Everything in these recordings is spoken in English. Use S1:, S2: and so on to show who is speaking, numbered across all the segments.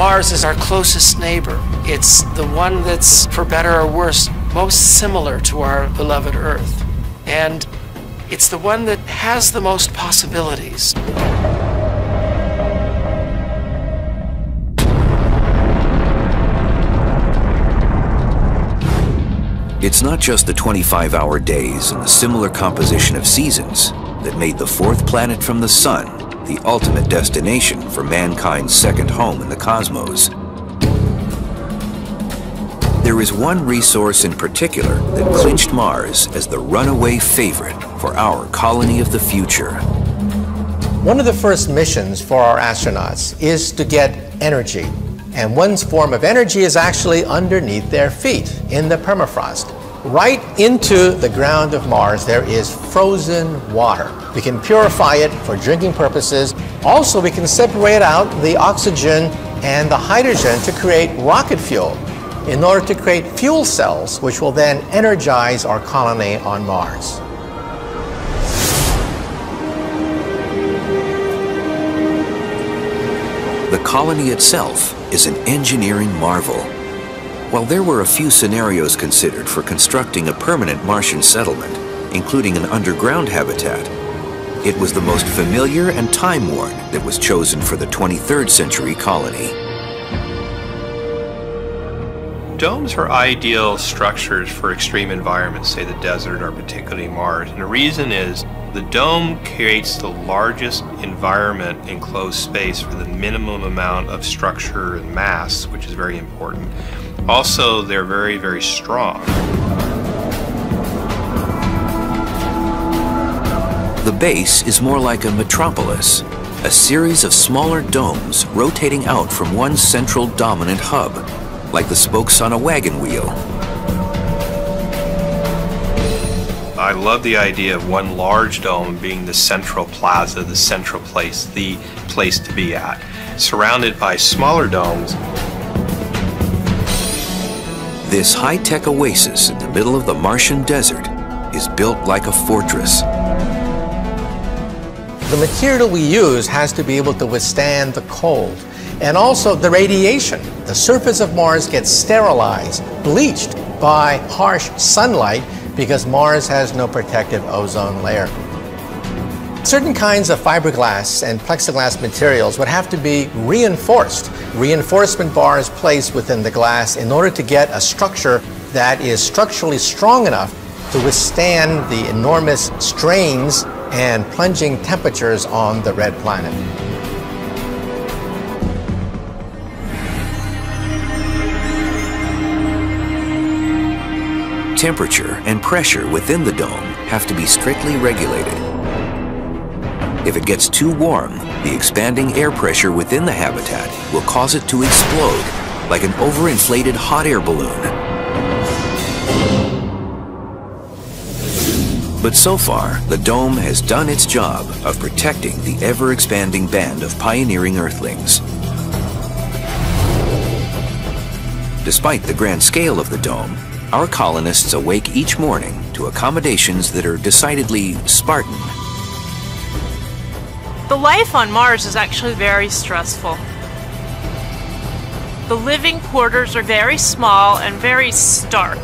S1: Mars is our closest neighbor. It's the one that's, for better or worse, most similar to our beloved Earth. And it's the one that has the most possibilities.
S2: It's not just the 25-hour days and the similar composition of seasons that made the fourth planet from the Sun the ultimate destination for mankind's second home in the cosmos. There is one resource in particular that clinched Mars as the runaway favorite for our colony of the future.
S3: One of the first missions for our astronauts is to get energy. And one form of energy is actually underneath their feet in the permafrost. Right into the ground of Mars, there is frozen water. We can purify it for drinking purposes. Also, we can separate out the oxygen and the hydrogen to create rocket fuel in order to create fuel cells, which will then energize our colony on Mars.
S2: The colony itself is an engineering marvel. While there were a few scenarios considered for constructing a permanent Martian settlement, including an underground habitat, it was the most familiar and time-worn that was chosen for the 23rd century colony.
S4: Domes are ideal structures for extreme environments, say the desert or particularly Mars. And the reason is the dome creates the largest environment in enclosed space for the minimum amount of structure and mass, which is very important. Also, they're very, very strong.
S2: The base is more like a metropolis, a series of smaller domes rotating out from one central dominant hub, like the spokes on a wagon wheel.
S4: I love the idea of one large dome being the central plaza, the central place, the place to be at, surrounded by smaller domes.
S2: This high-tech oasis in the middle of the Martian desert is built like a fortress.
S3: The material we use has to be able to withstand the cold and also the radiation. The surface of Mars gets sterilized, bleached by harsh sunlight because Mars has no protective ozone layer. Certain kinds of fiberglass and plexiglass materials would have to be reinforced. Reinforcement bars placed within the glass in order to get a structure that is structurally strong enough to withstand the enormous strains and plunging temperatures on the red planet.
S2: Temperature and pressure within the dome have to be strictly regulated. If it gets too warm, the expanding air pressure within the habitat will cause it to explode like an overinflated hot air balloon. But so far, the dome has done its job of protecting the ever-expanding band of pioneering Earthlings. Despite the grand scale of the dome, our colonists awake each morning to accommodations that are decidedly Spartan.
S5: The life on Mars is actually very stressful. The living quarters are very small and very stark.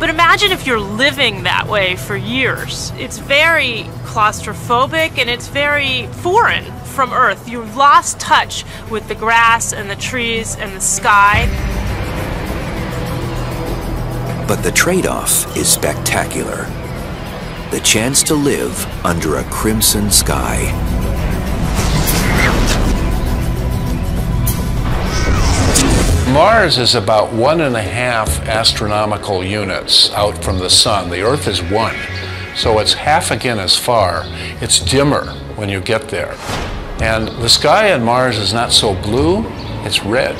S5: But imagine if you're living that way for years. It's very claustrophobic and it's very foreign from Earth. You've lost touch with the grass and the trees and the sky.
S2: But the trade-off is spectacular. The chance to live under a crimson sky.
S6: Mars is about 1.5 astronomical units out from the Sun. The Earth is 1, so it's half again as far. It's dimmer when you get there. And the sky on Mars is not so blue, it's red,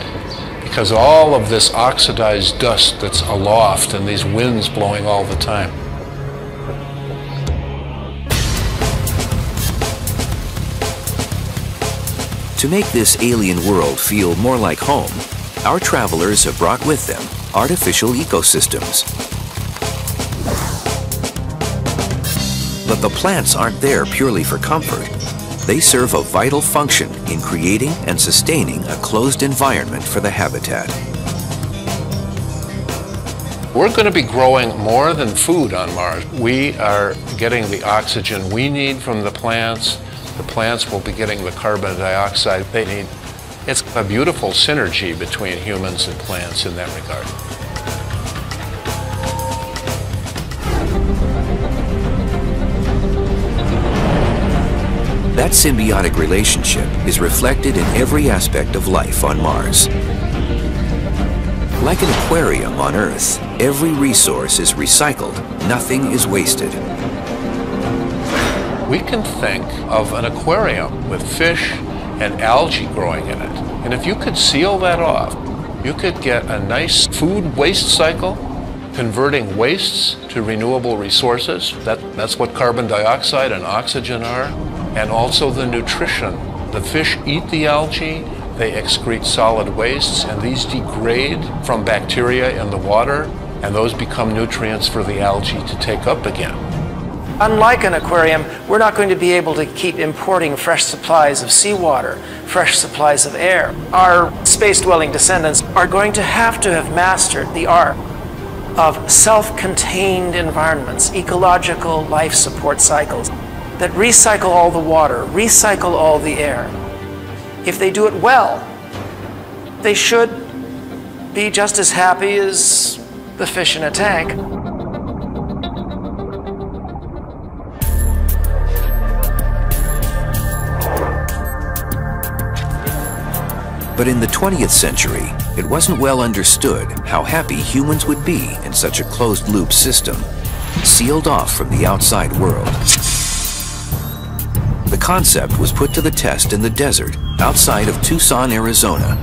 S6: because all of this oxidized dust that's aloft and these winds blowing all the time.
S2: To make this alien world feel more like home, our travelers have brought with them artificial ecosystems. But the plants aren't there purely for comfort. They serve a vital function in creating and sustaining a closed environment for the habitat.
S6: We're going to be growing more than food on Mars. We are getting the oxygen we need from the plants. The plants will be getting the carbon dioxide they need. It's a beautiful synergy between humans and plants in that regard.
S2: That symbiotic relationship is reflected in every aspect of life on Mars. Like an aquarium on Earth, every resource is recycled, nothing is wasted.
S6: We can think of an aquarium with fish and algae growing in it. And if you could seal that off, you could get a nice food waste cycle, converting wastes to renewable resources. That's what carbon dioxide and oxygen are. And also the nutrition. The fish eat the algae, they excrete solid wastes, and these degrade from bacteria in the water, and those become nutrients for the algae to take up again.
S1: Unlike an aquarium, we're not going to be able to keep importing fresh supplies of seawater, fresh supplies of air. Our space-dwelling descendants are going to have mastered the art of self-contained environments, ecological life support cycles that recycle all the water, recycle all the air. If they do it well, they should be just as happy as the fish in a tank.
S2: But in the 20th century, it wasn't well understood how happy humans would be in such a closed-loop system, sealed off from the outside world. The concept was put to the test in the desert outside of Tucson, Arizona,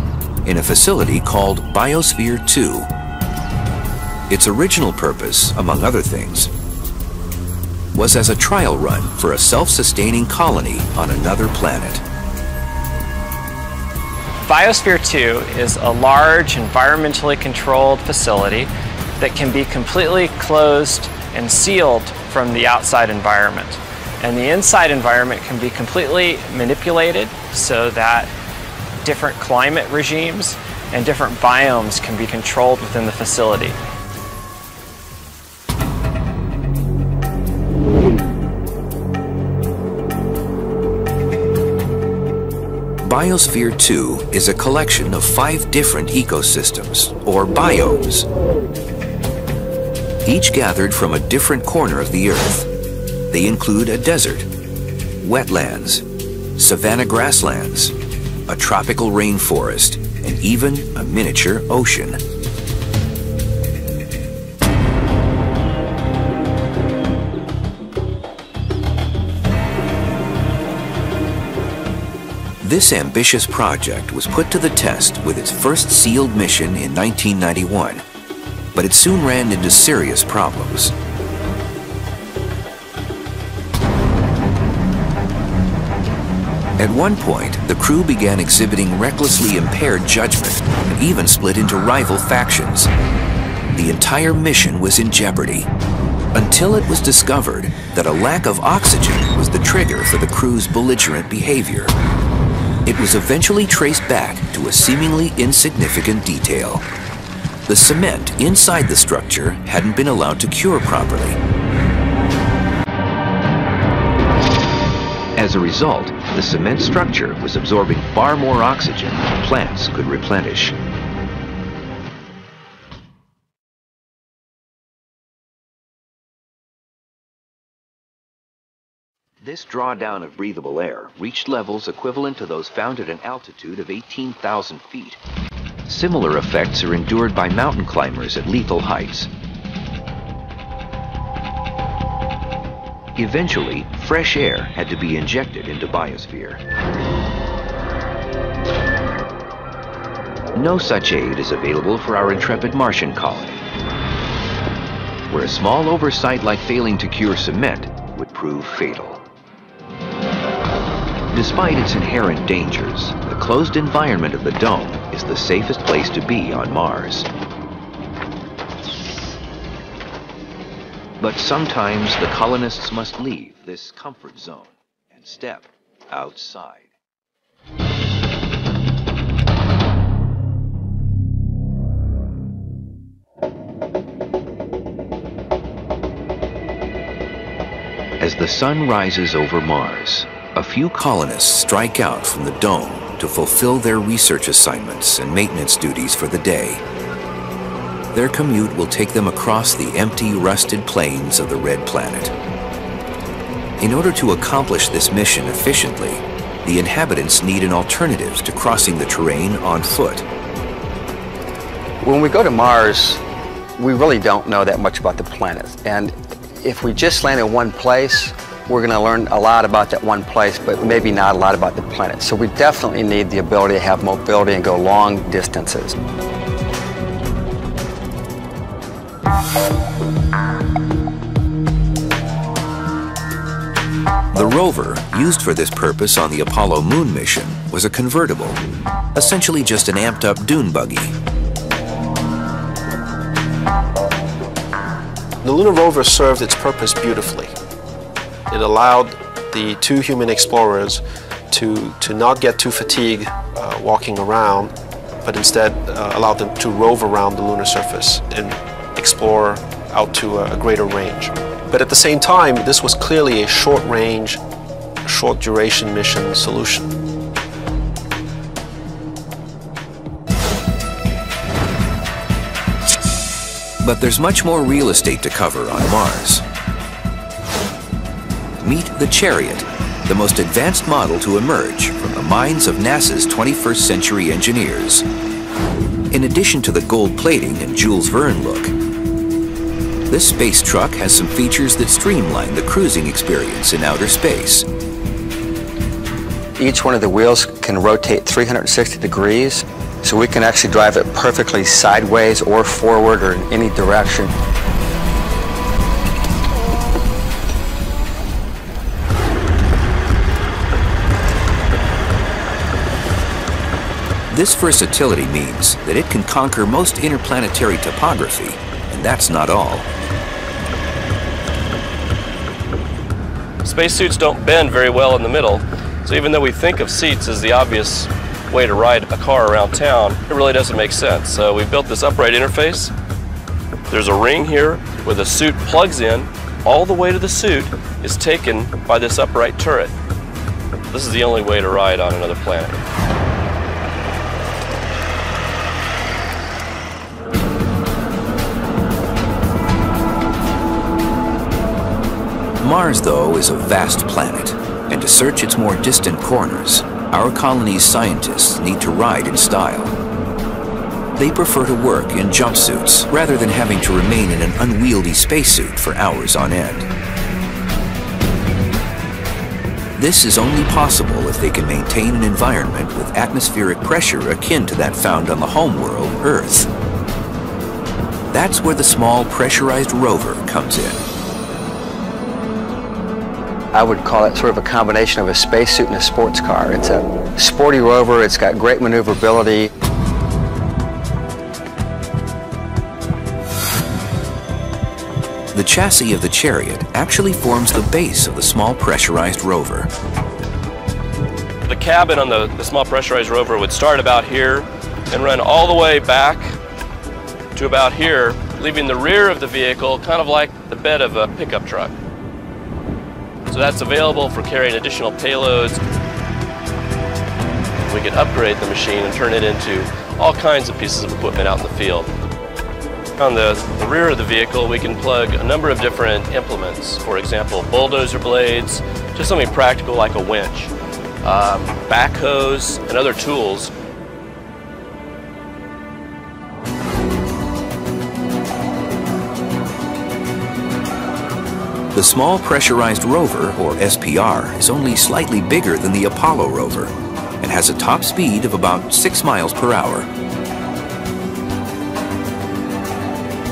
S2: in a facility called Biosphere 2. Its original purpose, among other things, was as a trial run for a self-sustaining colony on another planet.
S7: Biosphere 2 is a large, environmentally controlled facility that can be completely closed and sealed from the outside environment. And the inside environment can be completely manipulated so that different climate regimes and different biomes can be controlled within the facility.
S2: Biosphere 2 is a collection of 5 different ecosystems, or biomes, each gathered from a different corner of the Earth. They include a desert, wetlands, savanna grasslands, a tropical rainforest, and even a miniature ocean. This ambitious project was put to the test with its first sealed mission in 1991, but it soon ran into serious problems. At one point, the crew began exhibiting recklessly impaired judgment and even split into rival factions. The entire mission was in jeopardy, until it was discovered that a lack of oxygen was the trigger for the crew's belligerent behavior. It was eventually traced back to a seemingly insignificant detail. The cement inside the structure hadn't been allowed to cure properly. As a result, the cement structure was absorbing far more oxygen than plants could replenish. This drawdown of breathable air reached levels equivalent to those found at an altitude of 18,000 feet. Similar effects are endured by mountain climbers at lethal heights. Eventually, fresh air had to be injected into Biosphere. No such aid is available for our intrepid Martian colony, where a small oversight like failing to cure cement would prove fatal. Despite its inherent dangers, the closed environment of the dome is the safest place to be on Mars. But sometimes the colonists must leave this comfort zone and step outside. As the sun rises over Mars, a few colonists strike out from the dome to fulfill their research assignments and maintenance duties for the day. Their commute will take them across the empty, rusted plains of the Red Planet. In order to accomplish this mission efficiently, the inhabitants need an alternative to crossing the terrain on foot.
S8: When we go to Mars, we really don't know that much about the planet. And if we just land in one place, we're going to learn a lot about that one place, but maybe not a lot about the planet. So we definitely need the ability to have mobility and go long distances.
S2: The rover, used for this purpose on the Apollo moon mission, was a convertible, essentially just an amped-up dune buggy.
S9: The lunar rover served its purpose beautifully. It allowed the two human explorers to not get too fatigued walking around, but instead allowed them to rove around the lunar surface and explore out to a greater range. But at the same time, this was clearly a short-range, short-duration mission solution.
S2: But there's much more real estate to cover on Mars. Meet the Chariot, the most advanced model to emerge from the minds of NASA's 21st century engineers. In addition to the gold plating and Jules Verne look, this space truck has some features that streamline the cruising experience in outer space.
S8: Each one of the wheels can rotate 360 degrees, so we can actually drive it perfectly sideways or forward or in any direction.
S2: This versatility means that it can conquer most interplanetary topography, and that's not all.
S10: Spacesuits don't bend very well in the middle, so even though we think of seats as the obvious way to ride a car around town, it really doesn't make sense. So we built this upright interface. There's a ring here where the suit plugs in. All the weight of the suit is taken by this upright turret. This is the only way to ride on another planet.
S2: Mars, though, is a vast planet, and to search its more distant corners, our colony's scientists need to ride in style. They prefer to work in jumpsuits rather than having to remain in an unwieldy spacesuit for hours on end. This is only possible if they can maintain an environment with atmospheric pressure akin to that found on the homeworld, Earth. That's where the small pressurized rover comes in.
S8: I would call it sort of a combination of a spacesuit and a sports car. It's a sporty rover, it's got great maneuverability.
S2: The chassis of the Chariot actually forms the base of the small pressurized rover.
S10: The cabin on the small pressurized rover would start about here and run all the way back to about here, leaving the rear of the vehicle kind of like the bed of a pickup truck. So that's available for carrying additional payloads. We can upgrade the machine and turn it into all kinds of pieces of equipment out in the field. On the rear of the vehicle, we can plug a number of different implements. For example, bulldozer blades, just something practical like a winch, backhoes, and other tools.
S2: The Small Pressurized Rover, or SPR, is only slightly bigger than the Apollo rover and has a top speed of about 6 miles per hour.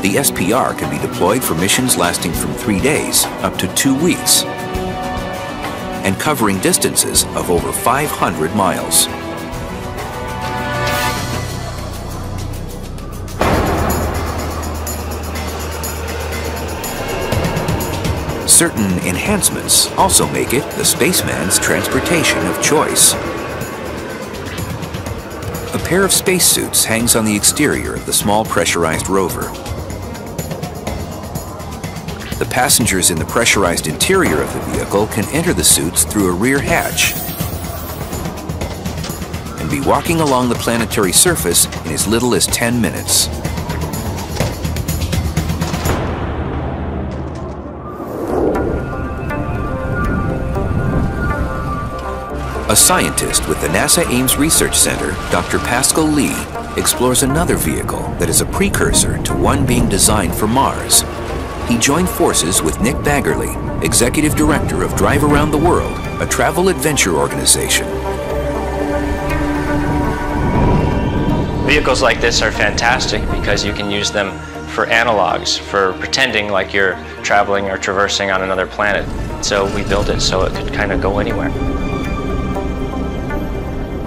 S2: The SPR can be deployed for missions lasting from 3 days up to 2 weeks and covering distances of over 500 miles. certain enhancements also make it the spaceman's transportation of choice. A pair of spacesuits hangs on the exterior of the small pressurized rover. The passengers in the pressurized interior of the vehicle can enter the suits through a rear hatch and be walking along the planetary surface in as little as 10 minutes. A scientist with the NASA Ames Research Center, Dr. Pascal Lee, explores another vehicle that is a precursor to one being designed for Mars. He joined forces with Nick Baggerly, Executive Director of Drive Around the World, a travel adventure organization.
S7: Vehicles like this are fantastic because you can use them for analogs, for pretending like you're traveling or traversing on another planet. So we built it so it could kind of go anywhere.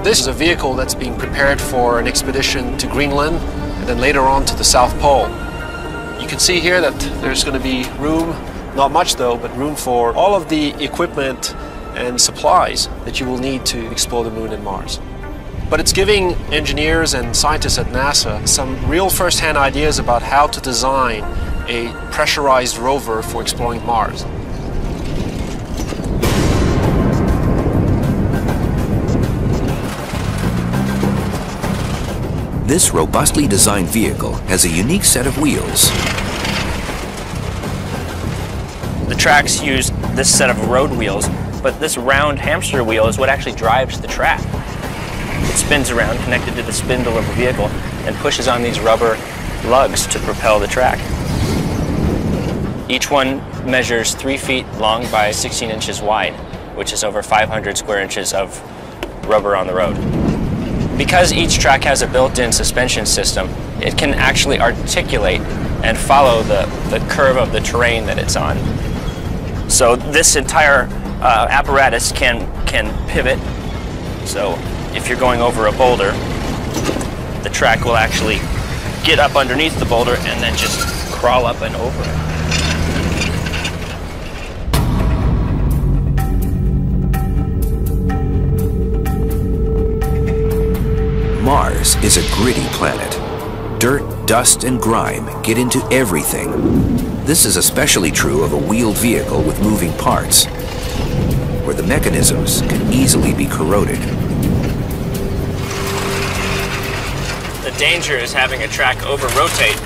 S9: This is a vehicle that's being prepared for an expedition to Greenland and then later on to the South Pole. You can see here that there's going to be room, not much though, but room for all of the equipment and supplies that you will need to explore the Moon and Mars. But it's giving engineers and scientists at NASA some real first-hand ideas about how to design a pressurized rover for exploring Mars.
S2: This robustly designed vehicle has a unique set of wheels.
S7: The tracks use this set of road wheels, but this round hamster wheel is what actually drives the track. It spins around, connected to the spindle of the vehicle, and pushes on these rubber lugs to propel the track. Each one measures 3 feet long by 16 inches wide, which is over 500 square inches of rubber on the road. Because each track has a built-in suspension system, it can actually articulate and follow the curve of the terrain that it's on. So this entire apparatus can pivot. So if you're going over a boulder, the track will actually get up underneath the boulder and then just crawl up and over it.
S2: Mars is a gritty planet. Dirt, dust, and grime get into everything. This is especially true of a wheeled vehicle with moving parts, where the mechanisms can easily be corroded.
S7: The danger is having a track over-rotate.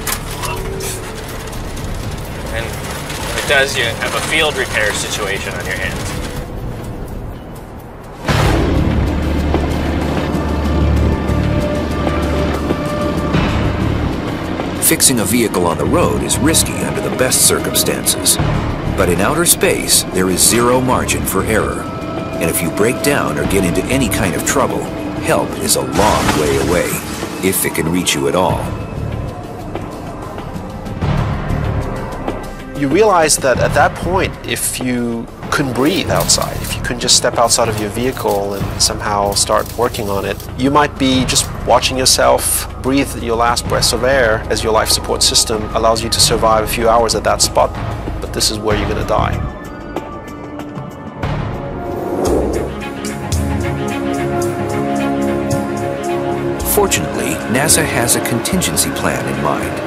S7: And when it does, you have a field repair situation on your hands.
S2: Fixing a vehicle on the road is risky under the best circumstances. But in outer space, there is zero margin for error. And if you break down or get into any kind of trouble, help is a long way away, if it can reach you at all.
S9: You realize that at that point, if you couldn't breathe outside, if you couldn't just step outside of your vehicle and somehow start working on it, you might be just watching yourself breathe your last breaths of air as your life support system allows you to survive a few hours at that spot, but this is where you're going to die.
S2: Fortunately, NASA has a contingency plan in mind.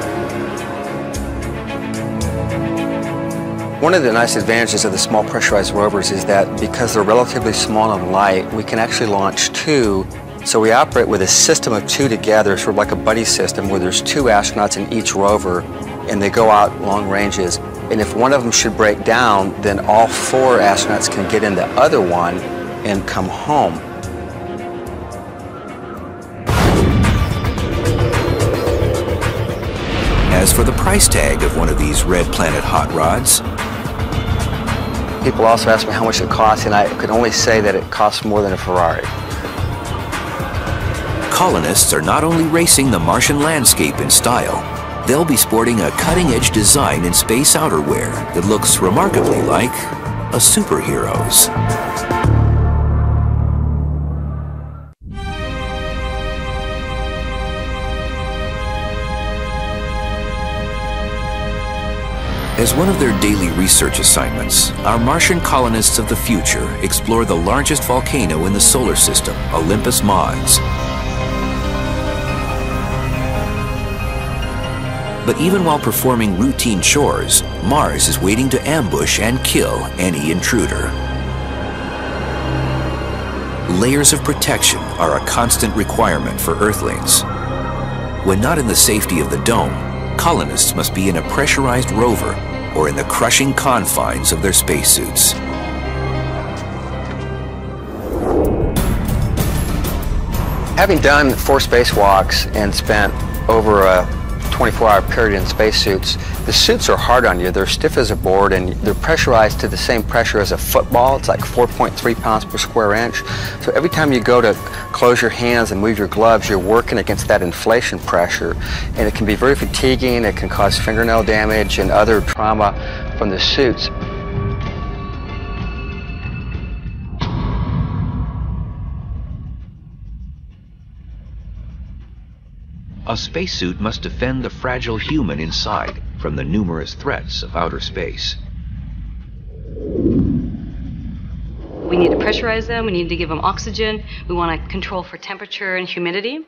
S8: One of the nice advantages of the small pressurized rovers is that because they're relatively small and light, we can actually launch two. So we operate with a system of two together, sort of like a buddy system where there's two astronauts in each rover and they go out long ranges. And if one of them should break down, then all four astronauts can get in the other one and come home.
S2: As for the price tag of one of these Red Planet hot rods,
S8: people also ask me how much it costs, and I could only say that it costs more than a Ferrari.
S2: colonists are not only racing the Martian landscape in style, they'll be sporting a cutting-edge design in space outerwear that looks remarkably like a superhero's. As one of their daily research assignments, our Martian colonists of the future explore the largest volcano in the solar system, Olympus Mons. But even while performing routine chores, Mars is waiting to ambush and kill any intruder. Layers of protection are a constant requirement for Earthlings. When not in the safety of the dome, colonists must be in a pressurized rover or in the crushing confines of their spacesuits.
S8: Having done 4 spacewalks and spent over a 24-hour period in spacesuits, the suits are hard on you. They're stiff as a board and they're pressurized to the same pressure as a football. It's like 4.3 pounds per square inch. So every time you go to close your hands and move your gloves, you're working against that inflation pressure. And it can be very fatiguing. It can cause fingernail damage and other trauma from the suits.
S2: A spacesuit must defend the fragile human inside from the numerous threats of outer space.
S11: We need to pressurize them, we need to give them oxygen, we want to control for temperature and humidity.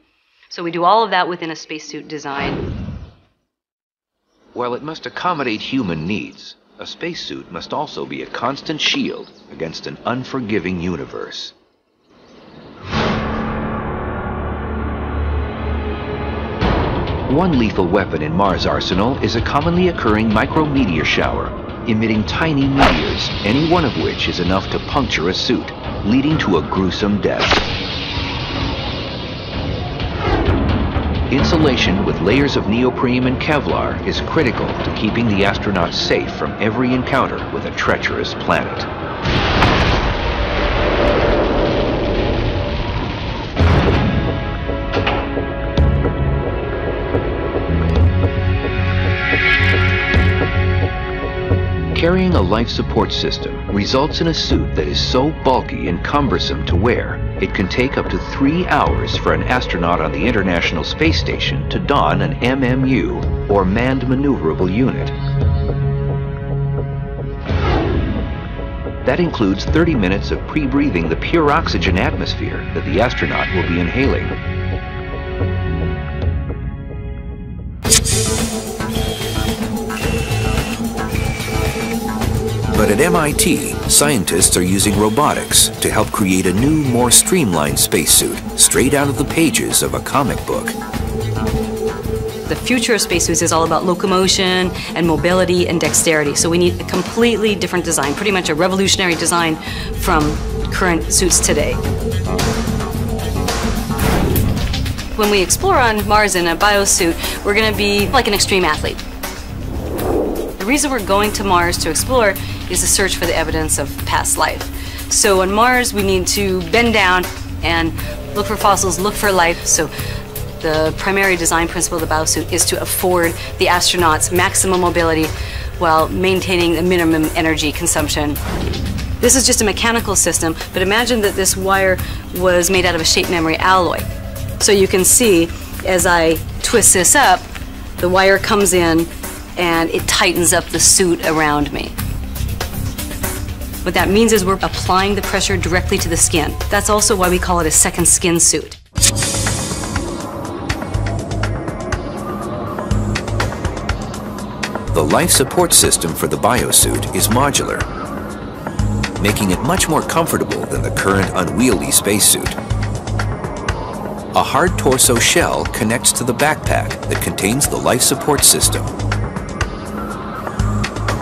S11: So we do all of that within a spacesuit design.
S2: While it must accommodate human needs, a spacesuit must also be a constant shield against an unforgiving universe. One lethal weapon in Mars' arsenal is a commonly occurring micrometeor shower, emitting tiny meteors, any one of which is enough to puncture a suit, leading to a gruesome death. Insulation with layers of neoprene and Kevlar is critical to keeping the astronauts safe from every encounter with a treacherous planet. Carrying a life support system results in a suit that is so bulky and cumbersome to wear, it can take up to 3 hours for an astronaut on the International Space Station to don an MMU, or Manned Maneuverable Unit. That includes 30 minutes of pre-breathing the pure oxygen atmosphere that the astronaut will be inhaling. But at MIT, scientists are using robotics to help create a new, more streamlined spacesuit straight out of the pages of a comic book.
S11: The future of spacesuits is all about locomotion and mobility and dexterity. So we need a completely different design, pretty much a revolutionary design from current suits today. When we explore on Mars in a biosuit, we're going to be like an extreme athlete. The reason we're going to Mars to explore is to search for the evidence of past life. So on Mars, we need to bend down and look for fossils, look for life. So the primary design principle of the biosuit is to afford the astronauts maximum mobility while maintaining the minimum energy consumption. This is just a mechanical system, but imagine that this wire was made out of a shape memory alloy. So you can see as I twist this up, the wire comes in and it tightens up the suit around me. What that means is we're applying the pressure directly to the skin. That's also why we call it a second skin suit.
S2: The life support system for the biosuit is modular, making it much more comfortable than the current unwieldy spacesuit. A hard torso shell connects to the backpack that contains the life support system.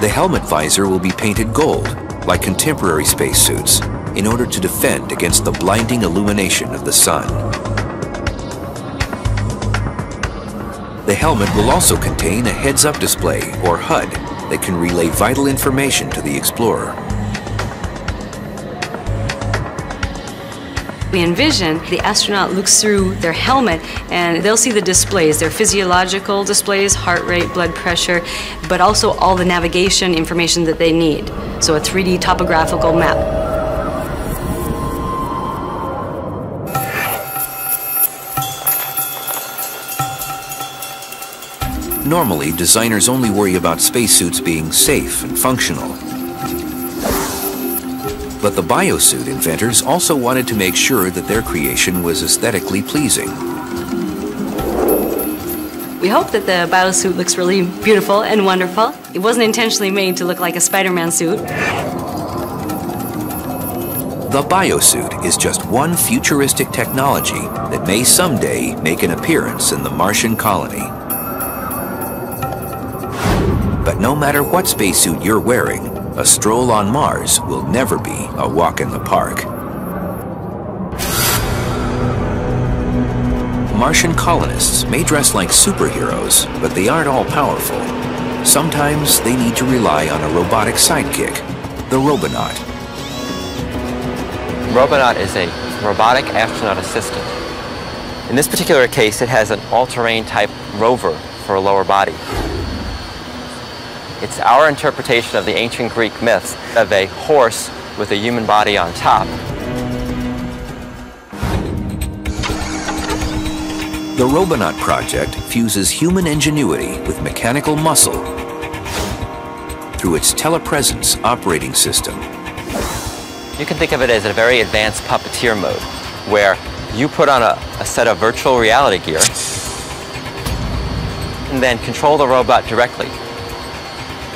S2: The helmet visor will be painted gold, like contemporary spacesuits, in order to defend against the blinding illumination of the sun. The helmet will also contain a heads-up display, or HUD, that can relay vital information to the explorer.
S11: We envision the astronaut looks through their helmet and they'll see the displays, their physiological displays, heart rate, blood pressure, but also all the navigation information that they need. So a 3D topographical map.
S2: Normally, designers only worry about spacesuits being safe and functional. But the biosuit inventors also wanted to make sure that their creation was aesthetically pleasing.
S11: We hope that the biosuit looks really beautiful and wonderful. It wasn't intentionally made to look like a Spider-Man suit.
S2: The biosuit is just one futuristic technology that may someday make an appearance in the Martian colony. But no matter what spacesuit you're wearing, a stroll on Mars will never be a walk in the park. Martian colonists may dress like superheroes, but they aren't all powerful. Sometimes they need to rely on a robotic sidekick, the Robonaut.
S12: Robonaut is a robotic astronaut assistant. In this particular case, it has an all-terrain type rover for a lower body. It's our interpretation of the ancient Greek myths of a horse with a human body on top.
S2: The Robonaut project fuses human ingenuity with mechanical muscle through its telepresence operating system.
S12: You can think of it as a very advanced puppeteer mode, where you put on a set of virtual reality gear and then control the robot directly.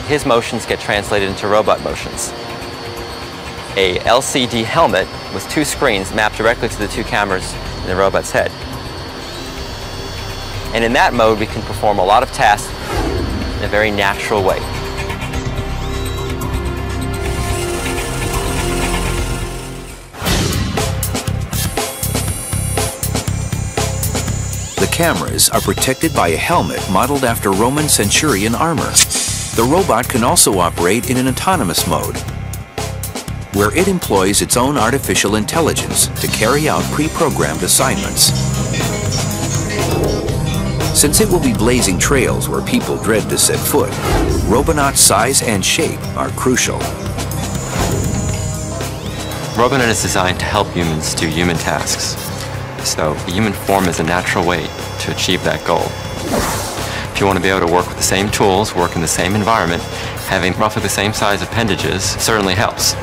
S12: His motions get translated into robot motions. A LCD helmet with 2 screens mapped directly to the 2 cameras in the robot's head. And in that mode, we can perform a lot of tasks in a very natural way.
S2: The cameras are protected by a helmet modeled after Roman centurion armor. The robot can also operate in an autonomous mode, where it employs its own artificial intelligence to carry out pre-programmed assignments. Since it will be blazing trails where people dread to set foot, Robonaut's size and shape are crucial.
S12: Robonaut is designed to help humans do human tasks. So the human form is a natural way to achieve that goal. If you want to be able to work with the same tools, work in the same environment, having roughly the same size appendages certainly helps.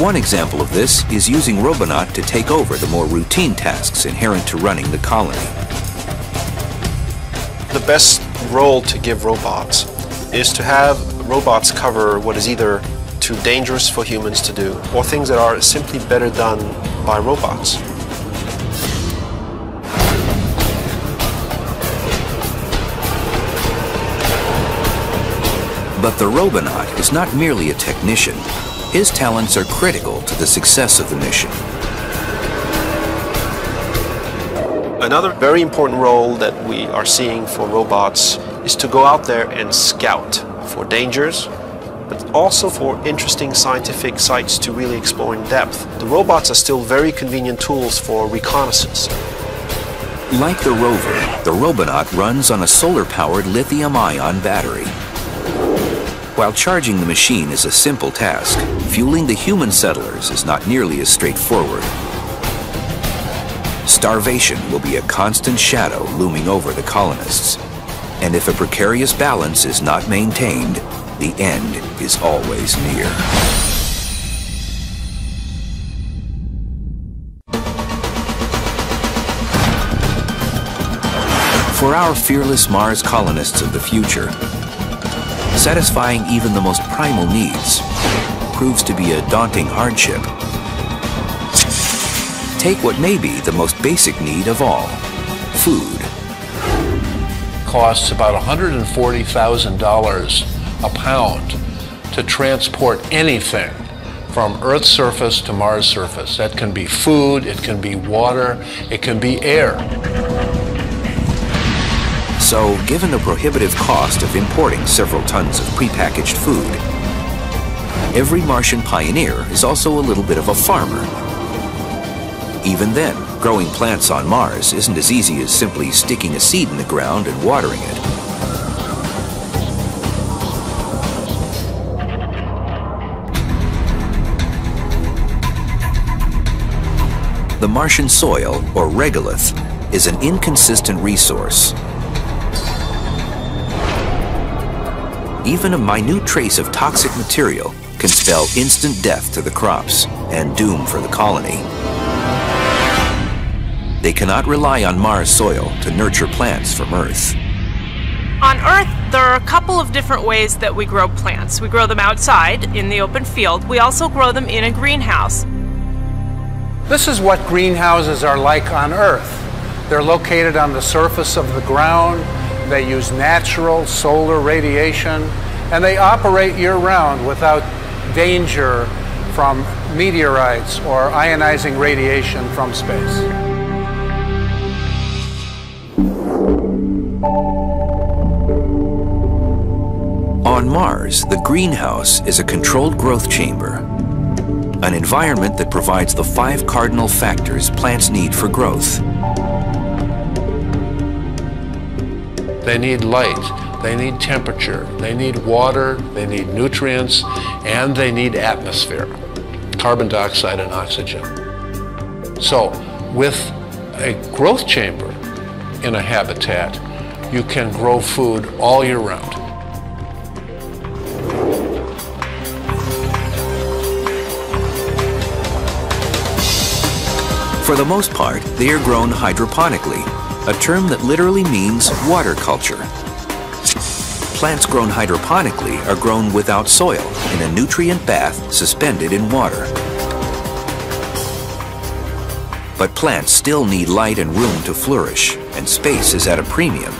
S2: One example of this is using Robonaut to take over the more routine tasks inherent to running the colony.
S9: The best role to give robots is to have robots cover what is either too dangerous for humans to do or things that are simply better done by robots.
S2: But the Robonaut is not merely a technician. His talents are critical to the success of the mission.
S9: Another very important role that we are seeing for robots is to go out there and scout for dangers, but also for interesting scientific sites to really explore in depth. The robots are still very convenient tools for reconnaissance.
S2: Like the rover, the Robonaut runs on a solar-powered lithium-ion battery. While charging the machine is a simple task, fueling the human settlers is not nearly as straightforward. Starvation will be a constant shadow looming over the colonists. And if a precarious balance is not maintained, the end is always near. For our fearless Mars colonists of the future, satisfying even the most primal needs proves to be a daunting hardship. Take what may be the most basic need of all, food.
S6: Costs about $140,000 a pound to transport anything from Earth's surface to Mars' surface. That can be food, it can be water, it can be air.
S2: So, given the prohibitive cost of importing several tons of prepackaged food, every Martian pioneer is also a little bit of a farmer. Even then, growing plants on Mars isn't as easy as simply sticking a seed in the ground and watering it. The Martian soil, or regolith, is an inconsistent resource. even a minute trace of toxic material can spell instant death to the crops and doom for the colony. They cannot rely on Mars soil to nurture plants from Earth.
S5: On Earth, there are a couple of different ways that we grow plants. We grow them outside in the open field. We also grow them in a greenhouse.
S6: This is what greenhouses are like on Earth. They're located on the surface of the ground. They use natural solar radiation, and they operate year-round without danger from meteorites or ionizing radiation from space.
S2: On Mars, the greenhouse is a controlled growth chamber, an environment that provides the 5 cardinal factors plants need for growth.
S6: They need light, they need temperature, they need water, they need nutrients, and they need atmosphere, carbon dioxide and oxygen. So, with a growth chamber in a habitat, you can grow food all year round.
S2: For the most part, they are grown hydroponically, a term that literally means water culture. Plants grown hydroponically are grown without soil in a nutrient bath suspended in water. But plants still need light and room to flourish, and space is at a premium.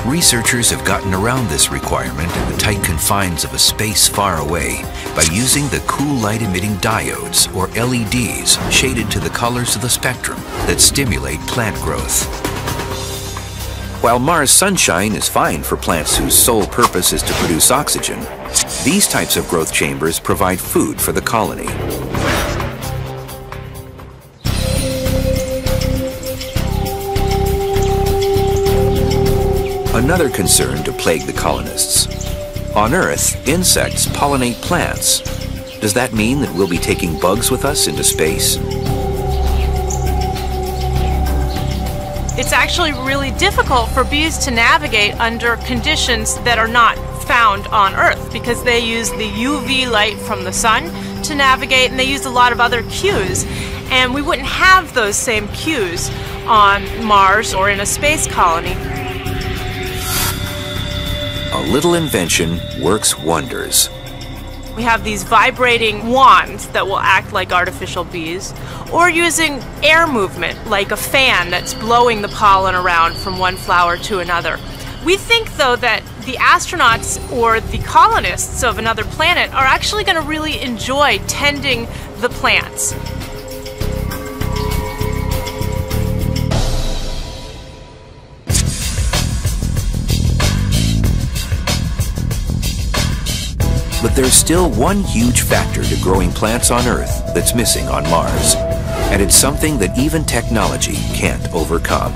S2: Researchers have gotten around this requirement in the tight confines of a space far away by using the cool light-emitting diodes, or LEDs, shaded to the colors of the spectrum that stimulate plant growth. While Mars sunshine is fine for plants whose sole purpose is to produce oxygen, these types of growth chambers provide food for the colony. Another concern to plague the colonists. On Earth, insects pollinate plants. Does that mean that we'll be taking bugs with us into space?
S5: It's actually really difficult for bees to navigate under conditions that are not found on Earth because they use the UV light from the sun to navigate, and they use a lot of other cues. And we wouldn't have those same cues on Mars or in a space colony.
S2: A little invention works wonders.
S5: We have these vibrating wands that will act like artificial bees, or using air movement, like a fan that's blowing the pollen around from one flower to another. We think, though, that the astronauts or the colonists of another planet are actually going to really enjoy tending the plants.
S2: But there's still one huge factor to growing plants on Earth that's missing on Mars, and it's something that even technology can't overcome.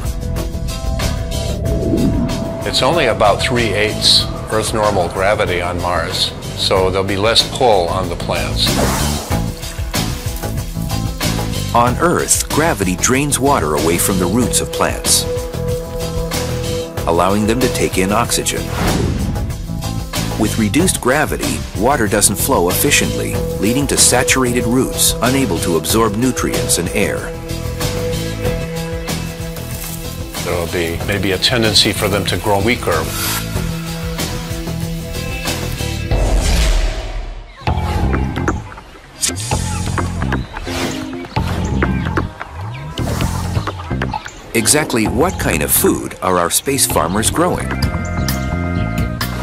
S6: It's only about 3/8 Earth normal gravity on Mars, so there'll be less pull on the plants.
S2: On Earth, gravity drains water away from the roots of plants, allowing them to take in oxygen. With reduced gravity, water doesn't flow efficiently, leading to saturated roots unable to absorb nutrients and air.
S6: There will be maybe a tendency for them to grow weaker.
S2: Exactly what kind of food are our space farmers growing?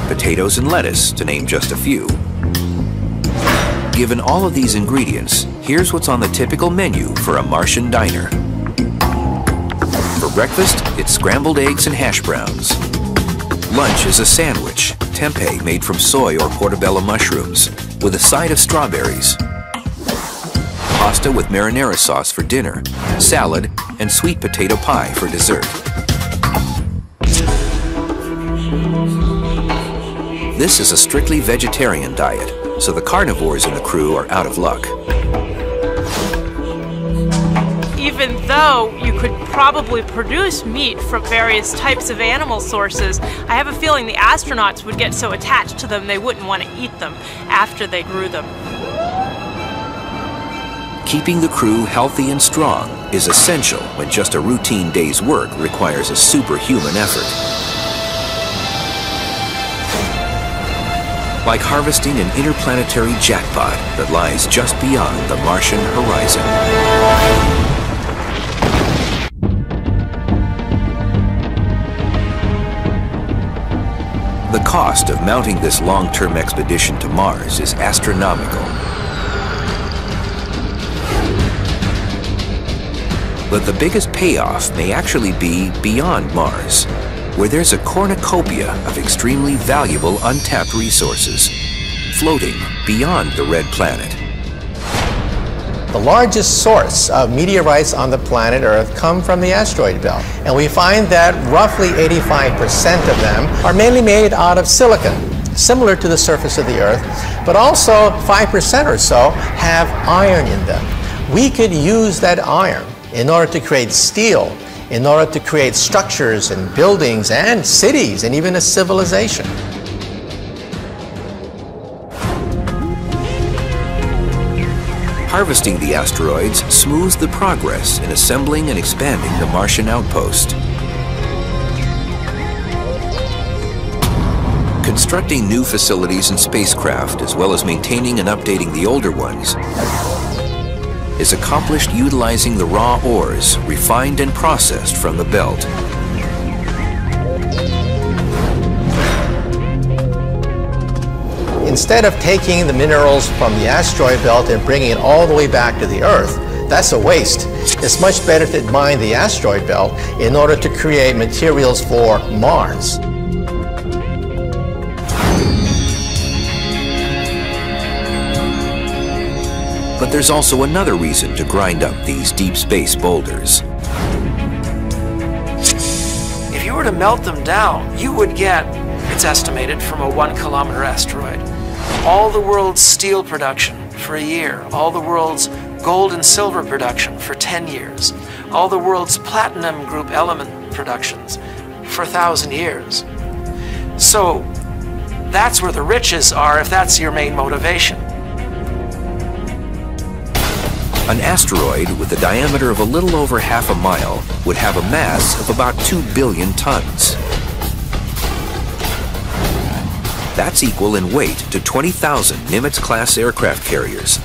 S2: Potatoes and lettuce, to name just a few. Given all of these ingredients, here's what's on the typical menu for a Martian diner. For breakfast, it's scrambled eggs and hash browns. Lunch is a sandwich, tempeh made from soy or portobello mushrooms, with a side of strawberries. Pasta with marinara sauce for dinner, salad, and sweet potato pie for dessert. This is a strictly vegetarian diet, so the carnivores in the crew are out of luck.
S5: Even even though you could probably produce meat from various types of animal sources, I have a feeling the astronauts would get so attached to them they wouldn't want to eat them after they grew them.
S2: Keeping the crew healthy and strong is essential when just a routine day's work requires a superhuman effort. Like harvesting an interplanetary jackpot that lies just beyond the Martian horizon. The cost of mounting this long-term expedition to Mars is astronomical. But the biggest payoff may actually be beyond Mars, where there's a cornucopia of extremely valuable untapped resources floating beyond the red planet.
S3: The largest source of meteorites on the planet Earth come from the asteroid belt. And we find that roughly 85% of them are mainly made out of silicon, similar to the surface of the Earth, but also 5% or so have iron in them. We could use that iron in order to create steel, in order to create structures and buildings and cities and even a civilization.
S2: Harvesting the asteroids smooths the progress in assembling and expanding the Martian outpost. Constructing new facilities and spacecraft, as well as maintaining and updating the older ones, is accomplished utilizing the raw ores refined and processed from the belt.
S3: Instead of taking the minerals from the asteroid belt and bringing it all the way back to the Earth, that's a waste. It's much better to mine the asteroid belt in order to create materials for Mars.
S2: But there's also another reason to grind up these deep space boulders.
S1: If you were to melt them down, you would get, it's estimated, from a 1-kilometer asteroid, all the world's steel production for a year, all the world's gold and silver production for 10 years, all the world's platinum group element productions for 1,000 years. So that's where the riches are if that's your main motivation.
S2: An asteroid with a diameter of a little over half a mile would have a mass of about 2 billion tons. That's equal in weight to 20,000 Nimitz-class aircraft carriers.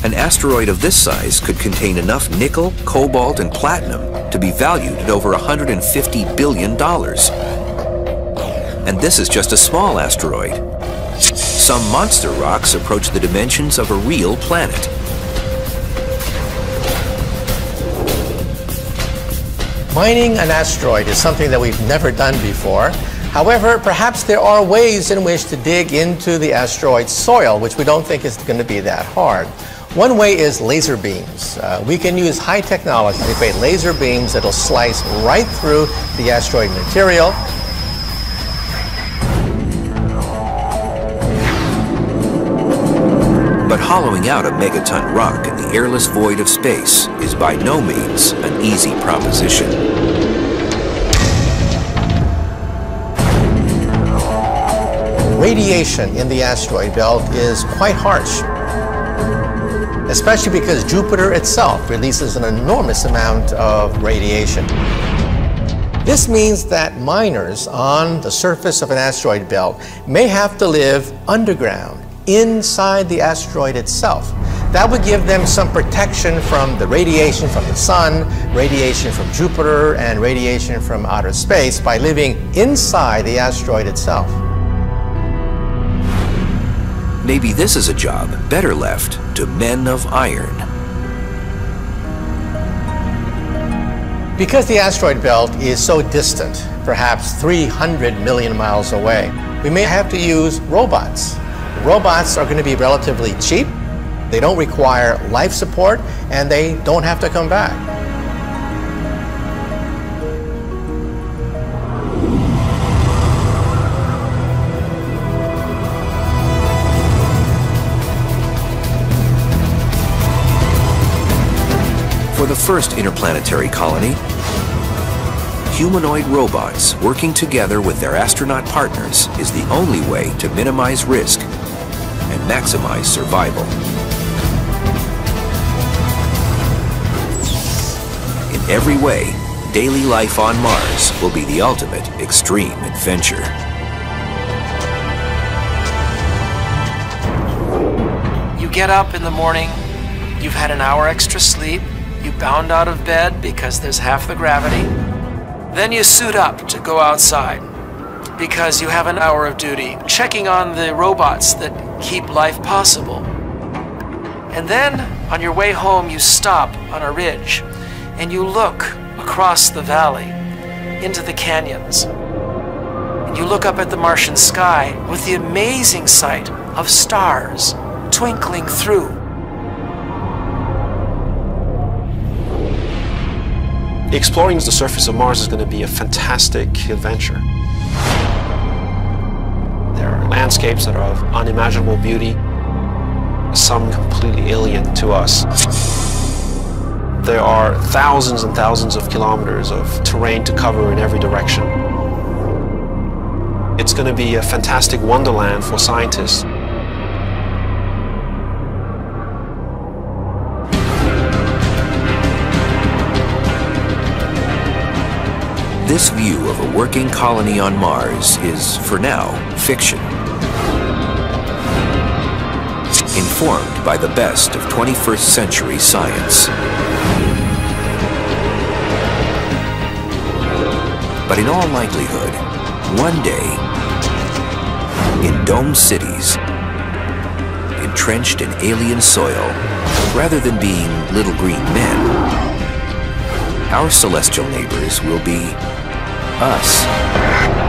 S2: An asteroid of this size could contain enough nickel, cobalt, and platinum to be valued at over $150 billion. And this is just a small asteroid. Some monster rocks approach the dimensions of a real planet.
S3: Mining an asteroid is something that we've never done before. However, perhaps there are ways in which to dig into the asteroid's soil, which we don't think is going to be that hard. One way is laser beams. We can use high technology to create laser beams that will slice right through the asteroid material.
S2: But hollowing out a megaton rock in the airless void of space is by no means an easy proposition.
S3: Radiation in the asteroid belt is quite harsh, especially because Jupiter itself releases an enormous amount of radiation. This means that miners on the surface of an asteroid belt may have to live underground, inside the asteroid itself. That would give them some protection from the radiation from the sun, radiation from Jupiter, and radiation from outer space by living inside the asteroid itself.
S2: Maybe this is a job better left to men of iron.
S3: Because the asteroid belt is so distant, perhaps 300 million miles away, we may have to use robots. Robots are going to be relatively cheap, they don't require life support, and they don't have to come back.
S2: For the first interplanetary colony, humanoid robots working together with their astronaut partners is the only way to minimize risk and maximize survival. In every way, daily life on Mars will be the ultimate extreme adventure.
S1: You get up in the morning, you've had an hour extra sleep, you bound out of bed because there's half the gravity. Then you suit up to go outside because you have an hour of duty checking on the robots that keep life possible. And then on your way home you stop on a ridge and you look across the valley into the canyons. And you look up at the Martian sky with the amazing sight of stars twinkling through.
S9: Exploring the surface of Mars is going to be a fantastic adventure. There are landscapes that are of unimaginable beauty, some completely alien to us. There are thousands and thousands of kilometers of terrain to cover in every direction. It's going to be a fantastic wonderland for scientists.
S2: This view of a working colony on Mars is, for now, fiction. Informed by the best of 21st century science. But in all likelihood, one day, in domed cities, entrenched in alien soil, rather than being little green men, our celestial neighbors will be us.